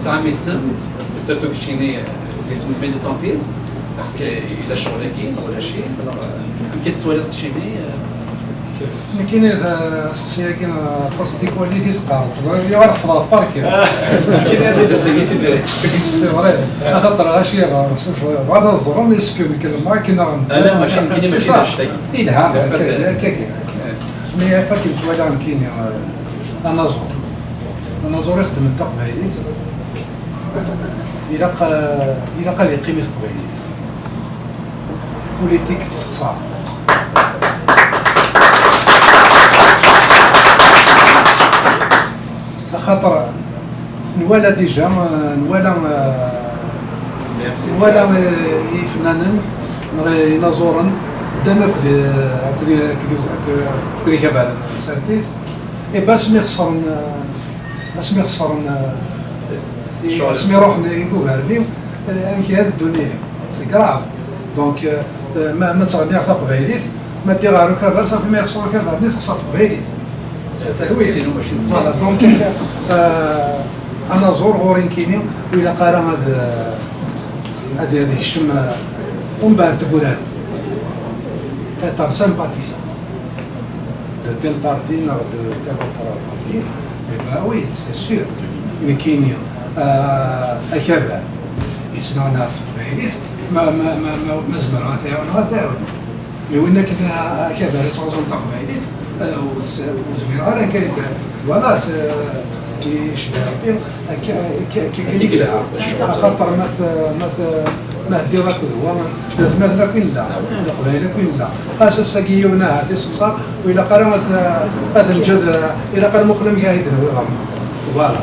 سامي السم سيرتو كيتشيني اسم ميليتونتيزم باسكو إلا شغل كاين ولا شي يمكن تسوالف كيتشيني كاين شخصيه كاين قصدي كواليتي تقارب تزري غير حفظها في بارك كاين هذا سيدي ديالك سي فري خاطر غاشي هذا الزرم يسكن كلمه كاين لا ماشي كاين ماشي شتي ايه كاين مي فاكين سوالا كاين انا زور يخدم انت قبايليت الى قال قيمه قبايليت بوليتيك استقصاء خاطر نوالا ديجا نوالا فنانا نزورا دانا كذي كبار سارتيت اي باش مي خسرن اسمي روح يقولني امكي هذه الدنيا سي كراف دونك ما تغني على قبايليت ما دير غير كبار صافي ما يخسر كبار نيت خسر قبايليت سينو ماشي فوالا دونك انا زور غورين كاينين وإلا قارا هذه الشم ومن بعد تقول هاد تاع سامباتيزون de tel parti ou de tel autre parti, bah oui, c'est sûr. Mais Kenya, أكبر يسمعنا في البيت ما زمرنا ثاون وين كنا أكبر يتوزن تقبيليت وزميرنا كاين ولا يشبه كيقلع خاطر ما دير هكا هو مثلا كاين لا القبائل كاين لا اساس كيونا هذه الصصا وإلا قال هذا الجد إلا قال مقلم قاعد فوالا